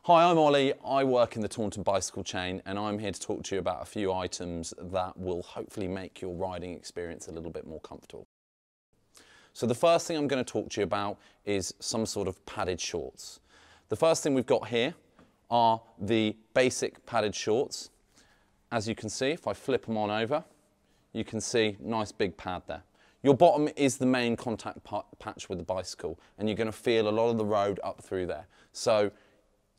Hi, I'm Ollie. I work in the Taunton bicycle chain and I'm here to talk to you about a few items that will hopefully make your riding experience a little bit more comfortable. So the first thing I'm going to talk to you about is some sort of padded shorts. The first thing we've got here are the basic padded shorts. As you can see, if I flip them on over, you can see nice big pad there. Your bottom is the main contact patch with the bicycle and you're going to feel a lot of the road up through there. So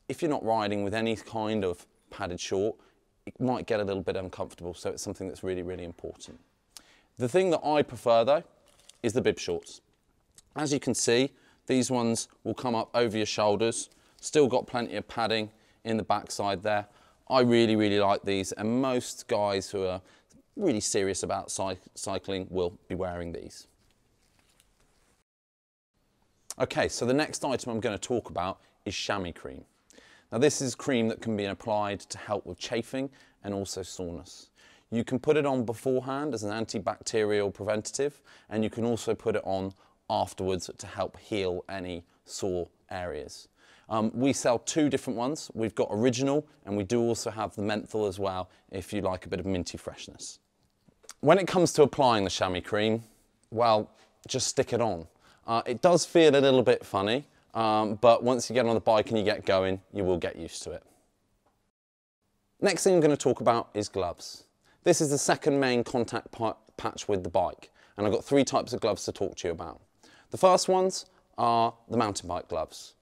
if you're not riding with any kind of padded short, it might get a little bit uncomfortable, so it's something that's really, really important. The thing that I prefer though is the bib shorts. As you can see, these ones will come up over your shoulders, still got plenty of padding in the backside there. I really, really like these, and most guys who are really serious about cycling will be wearing these. Okay, so the next item I'm going to talk about is chamois cream. Now this is cream that can be applied to help with chafing and also soreness. You can put it on beforehand as an antibacterial preventative, and you can also put it on afterwards to help heal any sore areas. We sell two different ones. We've got original and we do also have the menthol as well if you like a bit of minty freshness. When it comes to applying the chamois cream, well, just stick it on. It does feel a little bit funny, but once you get on the bike and you get going, you will get used to it. Next thing I'm going to talk about is gloves. This is the second main contact patch with the bike, and I've got three types of gloves to talk to you about. The first ones are the mountain bike gloves.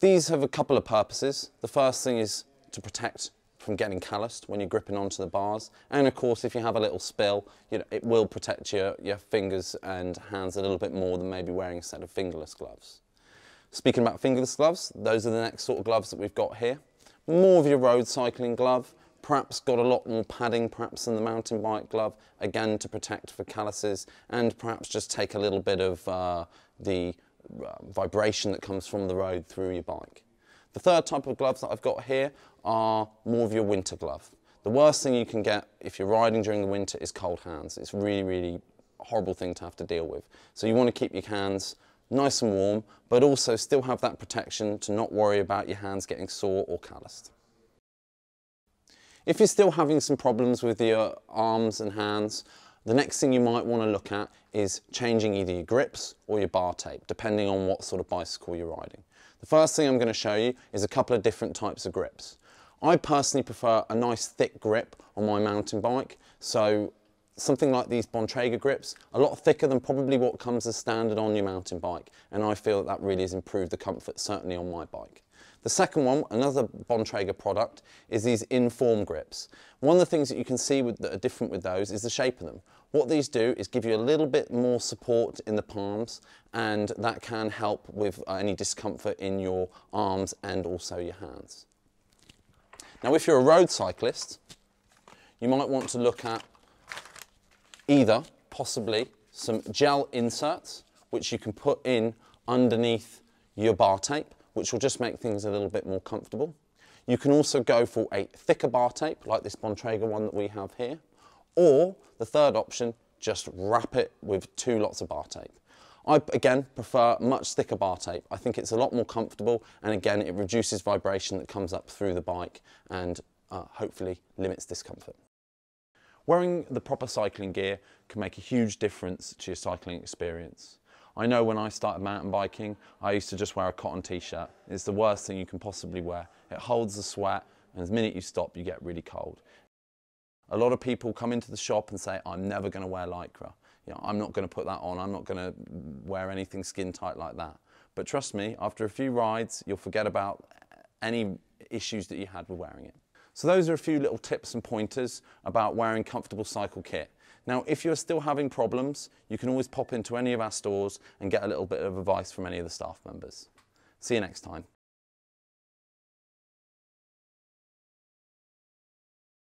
These have a couple of purposes. The first thing is to protect from getting calloused when you're gripping onto the bars, and of course if you have a little spill, it will protect your fingers and hands a little bit more than maybe wearing a set of fingerless gloves. Speaking about fingerless gloves, those are the next sort of gloves that we've got here. More of your road cycling glove, perhaps got a lot more padding perhaps than the mountain bike glove, again to protect for calluses and perhaps just take a little bit of the vibration that comes from the road through your bike. The third type of gloves that I've got here are more of your winter glove. The worst thing you can get if you're riding during the winter is cold hands. It's a really, really horrible thing to have to deal with. So you want to keep your hands nice and warm, but also still have that protection to not worry about your hands getting sore or calloused. If you're still having some problems with your arms and hands, the next thing you might want to look at is changing either your grips or your bar tape, depending on what sort of bicycle you're riding. The first thing I'm going to show you is a couple of different types of grips. I personally prefer a nice thick grip on my mountain bike, so something like these Bontrager grips, a lot thicker than probably what comes as standard on your mountain bike, and I feel that really has improved the comfort, certainly on my bike. The second one, another Bontrager product, is these Inform grips. One of the things that you can see that are different with those is the shape of them. What these do is give you a little bit more support in the palms, and that can help with any discomfort in your arms and also your hands. Now if you're a road cyclist, you might want to look at either possibly some gel inserts which you can put in underneath your bar tape, which will just make things a little bit more comfortable. You can also go for a thicker bar tape like this Bontrager one that we have here, or the third option, just wrap it with two lots of bar tape. I again prefer much thicker bar tape. I think it's a lot more comfortable, and again it reduces vibration that comes up through the bike and hopefully limits discomfort. Wearing the proper cycling gear can make a huge difference to your cycling experience. I know when I started mountain biking, I used to just wear a cotton t-shirt. It's the worst thing you can possibly wear. It holds the sweat, and the minute you stop, you get really cold. A lot of people come into the shop and say, I'm never going to wear Lycra. I'm not going to put that on. I'm not going to wear anything skin tight like that. But trust me, after a few rides, you'll forget about any issues that you had with wearing it. So those are a few little tips and pointers about wearing comfortable cycle kit. Now, if you're still having problems, you can always pop into any of our stores and get a little bit of advice from any of the staff members. See you next time.